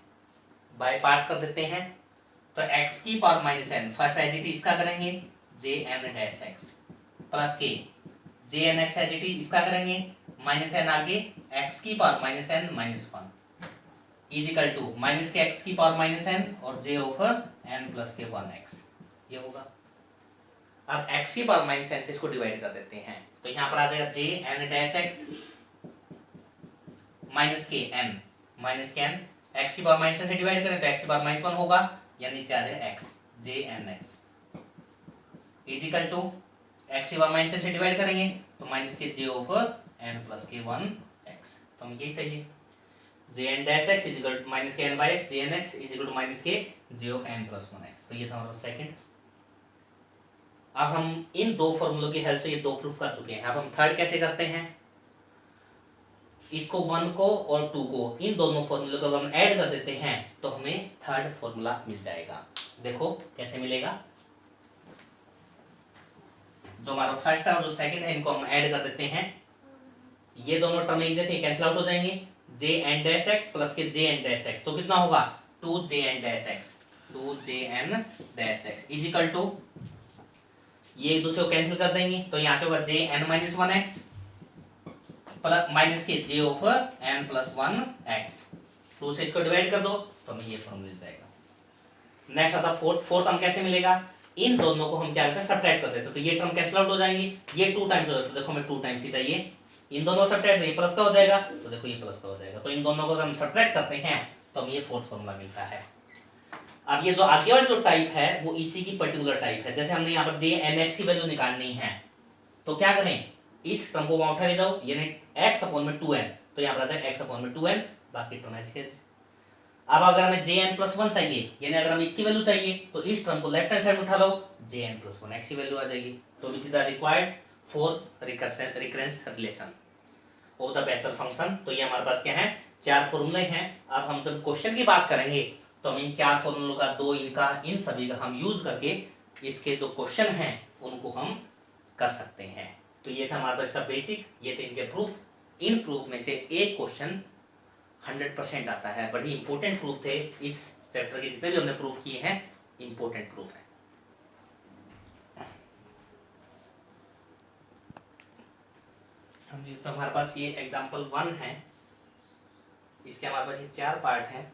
Speaker 1: बाय पार्ट्स कर देते हैं। तो x की power minus n first as it इसका करेंगे j n dash x plus k j n x as it इसका करेंगे माइनस एन आगे x की power minus n minus 1 equal to minus के x की पावर माइनस एन और j of n plus k 1 x, ये होगा। अब x की पावर माइनस एन से इसको डिवाइड कर देते हैं, तो यहाँ पर आ जाएगा j n dash x minus k n x की पावर माइनस एन से डिवाइड करें तो x की पावर माइनस 1 होगा, या नीचे आ जाएगा x j n x is equal to x की पावर माइनस एन से डिवाइड करेंगे तो minus k j of n plus k 1 x. तो हमें यही चाहिए j n dash x is equal to minus k n by x j n x is equal to minus k j of n plus 1 x. तो ये था हमारा second. अब हम इन 2 फॉर्मूलों की हेल्प से ये 2 प्रूफ कर चुके हैं। अब हम थर्ड कैसे करते हैं, इसको 1 को और 2 को, इन दोनों फॉर्मूले को हम ऐड कर देते हैं तो हमें थर्ड फॉर्मूला मिल जाएगा। देखो कैसे मिलेगा, जो हमारा फर्स्ट है और जो सेकंड है इनको हम ऐड कर देते हैं। ये दोनों टर्म एक जैसे कैंसिल आउट हो जाएंगे, j n dash x plus k j n dash x, तो कितना होगा 2 j n dash x is equal to ये एक दूसरे को कैंसिल कर देंगे, तो यहाँ से होगा j n minus 1 x plus minus k j of n plus 1 x. 2 से इसको डिवाइड कर दो तो हमें ये फॉर्मूला मिल जाएगा। नेक्स्ट आता फोर्थ हम कैसे मिलेगा, इन दोनों को हम क्या करते हैं सब्ट्रैक्ट कर देते हैं, तो ये टर्म कैंसिल आउट हो जाएंगे, ये 2 टाइम्स हो जाता है, तो देखो हमें 2 टाइम्स ही चाहिए। इन दोनों सब्ट्रैक्ट, ये प्लस का हो जाएगा, तो देखो ये प्लस का हो जाएगा, तो इन दोनों को अगर हम सब्ट्रैक्ट करते हैं तो हमें ये फोर्थ फॉर्मूला मिलता है। अब ये जो आगे वाला जो टाइप है वो इसी की पर्टिकुलर टाइप है। जैसे हमने यहाँ पर जे एन एक्स की वैल्यू निकालनी है, तो क्या करें, इस टर्म को वहां उठा ले जाओ, यानी x अपॉन में 2n, तो यहाँ पर आ जाएगा x अपॉन में 2n, बाकी टर्म ऐसे। अब अगर हमें jn+1 चाहिए, यानी अगर हमें इसकी वैल्यू चाहिए, तो इस टर्म को लेफ्ट हैंड साइड में उठा लो, jn+1 x की वैल्यू आ जाएगी। तो विच is the required for recurrence relation of the Bessel function. तो ये हमारे पास क्या है, 4 फॉर्मूले हैं। अब हम जब क्वेश्चन की बात करेंगे तो हम इन 4 फॉर्मूलों का, 2 इनका, इन सभी का हम यूज करके इसके जो क्वेश्चन हैं उनको हम कर सकते हैं। तो ये था हमारे पास इसका बेसिक, ये थे इनके प्रूफ। इन प्रूफ में से एक क्वेश्चन 100% आता है, बड़ी इंपॉर्टेंट प्रूफ थे। इस चैप्टर के जितने भी हमने प्रूफ किए हैं इंपॉर्टेंट प्रूफ है। जी, तो हमारे पास ये एग्जांपल 1 है, इसके हमारे पास ये 4 पार्ट हैं,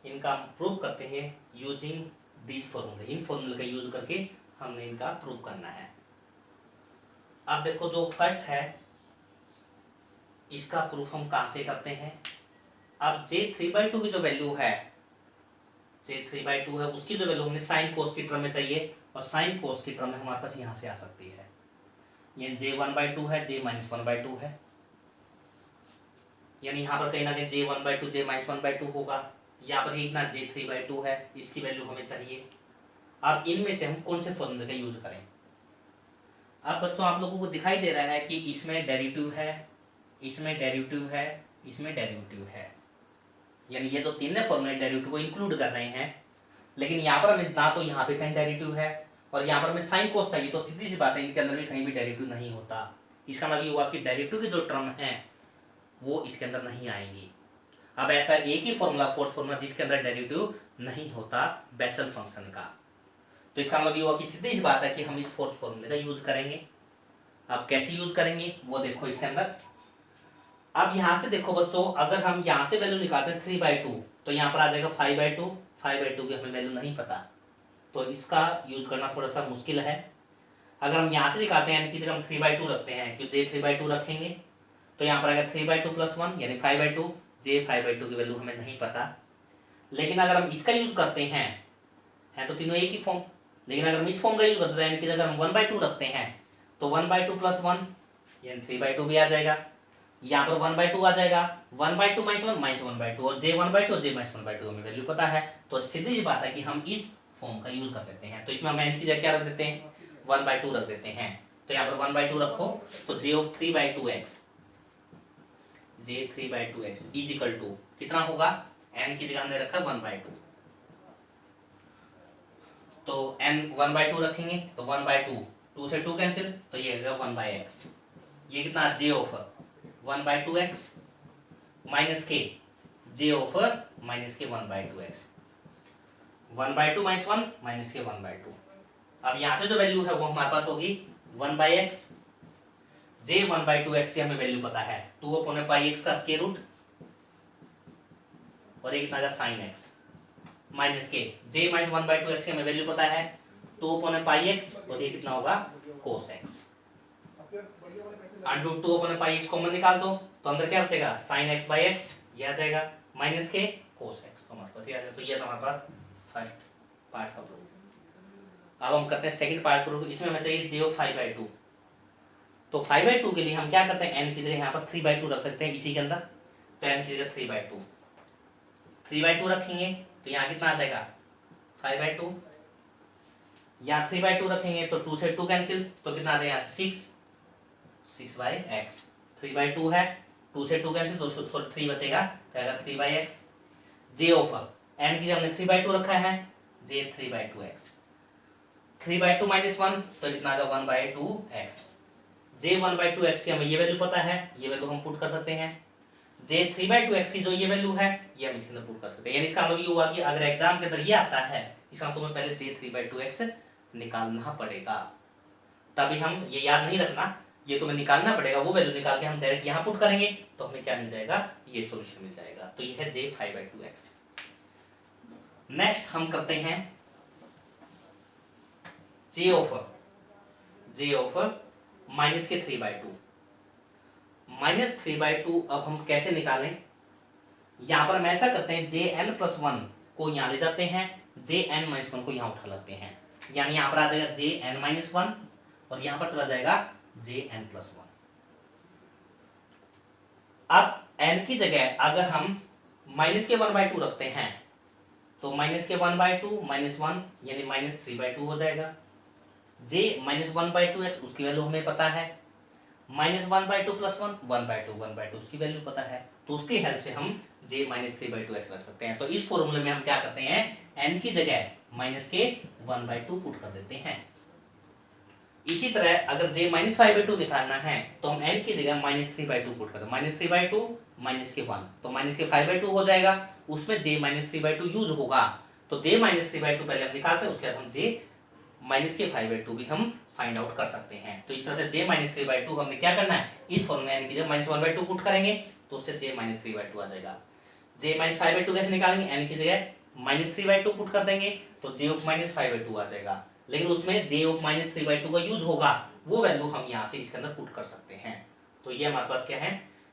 Speaker 1: इनका हम प्रूव करते हैं यूजिंग दीज फॉर्मूले। इन फॉर्मूले का यूज करके हमने इनका प्रूव करना है। अब देखो, जो फर्स्ट है इसका प्रूफ हम कहां से करते हैं। अब j3/2 की जो वैल्यू है, j3/2 है, उसकी जो वैल्यू हमने साइन कोस की टर्म में चाहिए, और साइन कोस की टर्म में हमारे पास यहां से आ सकती है। ये j1/2 है, j-1/2 है, यानी यहाँ पर कहीं ना कहीं j1/2 j-1/2 होगा। यहाँ पर इतना j3/2 है, इसकी वैल्यू हमें चाहिए। अब इनमें से हम कौन से फॉर्मूले का यूज करें। अब बच्चों आप लोगों को दिखाई दे रहा है कि इसमें डेरिवेटिव है, इसमें डेरिवेटिव है, इसमें डेरिवेटिव है, यानी ये जो तीनों फॉर्मूले डेरिवेटिव को इंक्लूड कर रहे हैं। लेकिन यहाँ पर हमें ना तो यहाँ पे कहीं डेरिवेटिव है, और यहाँ पर हमें साइन कोस चाहिए, तो सीधी सी बात है इनके अंदर भी कहीं भी डेरिवेटिव नहीं होता। इसका मतलब ये हुआ कि डेरिवेटिव की जो टर्म है वो इसके अंदर नहीं आएंगी। अब ऐसा एक ही फॉर्मूला, फोर्थ फॉर्मूला, जिसके अंदर डेरिवेटिव नहीं होता बेसल फंक्शन का, तो इसका मतलब ये हुआ कि सीधी सी बात है कि हम इस फोर्थ फॉर्मूले का यूज करेंगे। अब कैसे यूज करेंगे वो देखो इसके अंदर। अब यहां से देखो बच्चों, अगर हम यहां से वैल्यू निकालते हैं 3/2, तो यहाँ पर आ जाएगा 5/2। 5/2 की हमें वैल्यू नहीं पता, तो इसका यूज करना थोड़ा सा मुश्किल है। अगर हम यहाँ से निकालते हैं, यानी कि जब हम 3/2 रखते हैं, क्यों j3/2 रखेंगे, तो यहाँ पर आएगा 3/2 + 1 यानी 5/2। j5/2 की वैल्यू हमें नहीं पता। लेकिन अगर हम इसका यूज करते हैं तो तीनों एक ही फॉर्म, लेकिन अगर हम इस फॉर्म का यूज करते हैं, यानी कि अगर हम 1/2 रखते हैं तो 1/2 + 1 यानी 3/2 भी आ जाएगा। यहाँ पर 1/2 आ जाएगा, 1/2 - 1 -1/2, और j1/2 और j-1/2 हमें वैल्यू पता है। तो सीधी सी बात है कि हम इस फॉर्म का यूज कर लेते हैं। तो इसमें हम n की जगह क्या रख देते हैं, 1/2 रख देते हैं। तो यहाँ पर 1/2 रखो, तो j3/2x, j3/2x is equal to कितना होगा, n की जगह हमने रखा 1/2, तो n 1/2 रखेंगे तो 1/2, 2 से 2 कैंसिल, तो ये होगा 1/x। ये कितना, j over 1/2x minus k j over minus के 1/2x, 1/2 - 1 माइनस के 1/2। अब यहाँ से जो वैल्यू है वो हमारे पास होगी 1/x, j 1/2x से हमें वैल्यू पता है 2/πx का स्क्वायर रूट, और एक कितना का sign x, minus k j - 1/2x से हमें वैल्यू पता है 2/πx, और ये कितना होगा cos x। Undo 2/πx common निकाल दो, तो अंदर क्या बचेगा, sin x/x, ये आ जाएगा, माइनस के cos x, तो हमारे पास ये आ जाएगा। तो ये था हमारे पास फर्स्ट पार्ट का प्रूफ। अब हम करते हैं सेकंड पार्ट प्रूफ। इसमें हमें चाहिए j 5/2। तो 5/2 के लिए हम क्या करते हैं, n की जगह यहाँ पर 3/2 रख सकते हैं इसी के अंदर, तो n की जगह 3/2, 3/2 रखेंगे तो यहाँ कितना आ जाएगा 5/2, यहाँ 3/2 रखेंगे तो 2 से 2 कैंसिल, तो कितना आ जाएगा यहाँ से 6/x, 3/2 है, 2 से 2 कैंसिल, तो 3 बचेगा, तो आएगा 3/x। j ओवर n की जगह हमने 3/2 रखा है, j 3/2x, 3/2 - 1 तो कितना आएगा 1/2x, j 1/2x की हमें ये वैल्यू पता है, ये वैल्यू हम पुट कर सकते हैं। j 3/2x की जो ये वैल्यू है ये हम इसके अंदर पुट कर सकते हैं। यानी इसका मतलब ये हुआ कि अगर एग्जाम के अंदर ये आता है, इसका तुम्हें पहले j 3/2x निकालना पड़ेगा, तभी हम ये याद नहीं रखना, ये तुम्हें निकालना पड़ेगा, वो वैल्यू निकाल के हम डायरेक्ट यहाँ पुट करेंगे तो हमें क्या मिल जाएगा, ये सॉल्यूशन मिल जाएगा। तो ये है j 5/2x। नेक्स्ट हम करते हैं j ओवर माइनस के 3/2, -3/2 अब हम कैसे निकालें, यहां पर हम ऐसा करते हैं jn+1 को यहां ले जाते हैं, jn - 1 को यहां उठा लेते हैं, यानी यहां पर आ जाएगा jn - 1 और यहाँ पर चला जाएगा Jn+1। अब n की जगह अगर हम माइनस के 1/2 रखते हैं तो माइनस के 1/2 -1 यानी -3/2 हो जाएगा। j -1/2x उसकी वैल्यू हमें पता है, -1/2 + 1 1/2 उसकी वैल्यू पता है, तो उसकी हेल्प से हम j -3/2x रख सकते हैं। तो इस फॉर्मूले में हम क्या करते हैं, n की जगह माइनस के 1/2 पुट कर देते हैं। इसी तरह अगर j -5/2 निकालना है तो हम n की जगह -3/2 पुट कर दें, -3/2 माइनस के 1 तो माइनस के 5/2 हो जाएगा, उसमें j -3/2 यूज होगा, तो j -3/2 पहले हम निकालते हैं, उसके बाद हम j -5/2 भी हम फाइंड आउट कर सकते हैं। तो इस तरह से j -3/2 हमने क्या करना है, इस फॉर्मूले में की जगह -1/2 पुट करेंगे तो उससे j -3/2 आ जाएगा। j -5/2 कैसे निकालेंगे, n की जगह -3/2 पुट कर देंगे तो j of -5/2 आ जाएगा, लेकिन उसमें j of -3/2 का यूज होगा, वो वैल्यू हम यहाँ से इसके अंदर पुट कर सकते हैं। तो ये हमारे पास क्या है,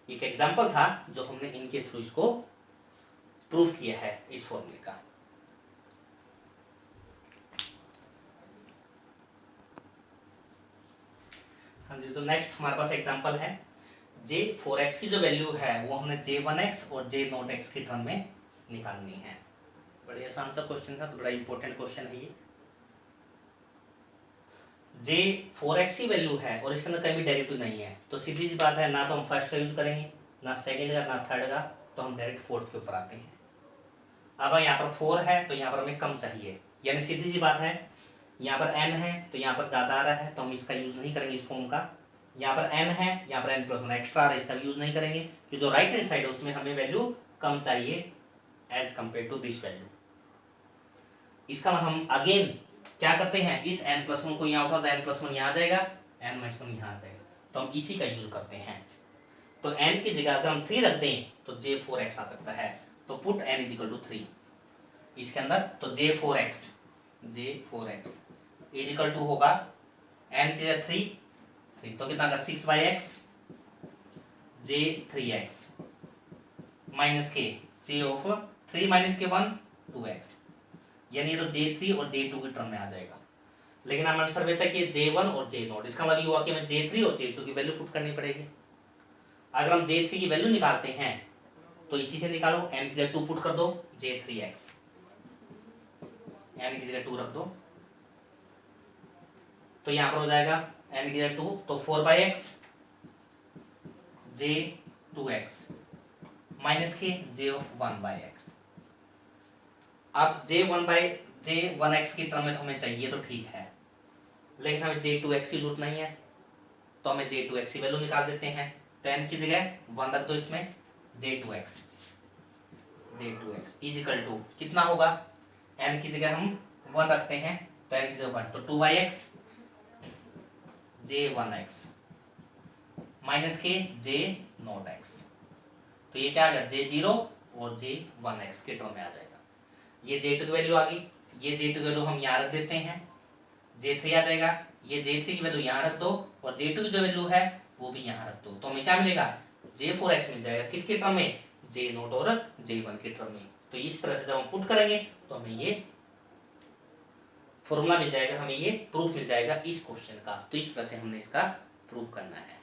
Speaker 1: एक एग्जाम्पल था जो हमने इनके थ्रू इसको प्रूव किया है इस फॉर्मूले का। हाँ जी, तो नेक्स्ट हमारे पास एग्जांपल है J4x की जो वैल्यू है वो हमने J1x और J0x की टर्म में निकालनी है। बड़े आसान सा क्वेश्चन था, तो बड़ा इंपॉर्टेंट क्वेश्चन है ये। J4x की वैल्यू है और इसके अंदर कहीं भी डेरिवेटिव नहीं है, तो सीधी सी बात है, ना तो हम फर्स्ट का यूज करेंगे, ना सेकंड का, ना थर्ड का, तो हम डायरेक्ट फोर्थ के ऊपर आते हैं। अब यहाँ पर 4 है तो यहाँ पर हमें कम चाहिए, यानी सीधी सी बात है, यहाँ पर n है तो यहाँ पर ज़्यादा आ रहा है तो हम इसका यूज़ नहीं करेंगे इस फॉर्म का। यहाँ पर n है, यहाँ पर n+1 एक्स्ट्रा आ रहा है, इसका यूज़ नहीं करेंगे, कि जो राइट हैंड साइड है उसमें हमें वैल्यू कम चाहिए as compare to this value. इसका हम अगेन क्या करते हैं, इस n+1 को यहाँ उठा तो n+1 यहाँ आ जाएगा, n-1 यहाँ आ जाएगा, तो हम इसी का यूज करते हैं। तो n की जगह अगर हम 3 रख दें तो J4x आ सकता है, तो पुट n = 3 इसके अंदर, तो J4x = होगा n की जगह 3 तो कितना का 6/x J3x minus k J of 3 - के 1 2x, यानी ये तो J3 और J2 की टर्म में आ जाएगा। लेकिन हम आंसर बेचा कि J1 और J0, इसका मतलब ये हुआ कि हमें J3 और J2 की वैल्यू पुट करनी पड़ेगी। अगर हम J3 की वैल्यू निकालते हैं तो इसी से निकालो, n की जगह 2 पुट कर दो, J3x, n की जगह 2 रख दो, तो यहाँ पर हो जाएगा n की जगह 2 तो 4/x J2x minus k J of 1/x। अब J1x की टर्म में हमें चाहिए तो ठीक है, लेकिन हमें J2x की जरूरत नहीं है, तो हमें J2x की वैल्यू निकाल देते हैं। तो n की जगह 1 रख दो, इसमें J2x = कितना होगा, n की जगह हम 1 रखते हैं तो n की जगह 1 तो 2/x J1x माइनस के J0x, तो ये क्या आ गया, J0 और J1x के टर्म में आ जाएगा। ये J2 की वैल्यू आ गई, ये J2 की वैल्यू हम यहाँ रख देते हैं, J3 आ जाएगा, ये J3 की वैल्यू यहाँ रख दो और J2 की जो वैल्यू है वो भी यहाँ रख दो, तो हमें क्या मिलेगा, J4x मिल जाएगा, किसके टर्म में, J0 और J1 के टर्म में। तो इस तरह से जब हम पुट करेंगे तो हमें ये फॉर्मूला मिल जाएगा, हमें ये प्रूफ मिल जाएगा इस क्वेश्चन का। तो इस तरह से हमने इसका प्रूफ करना है।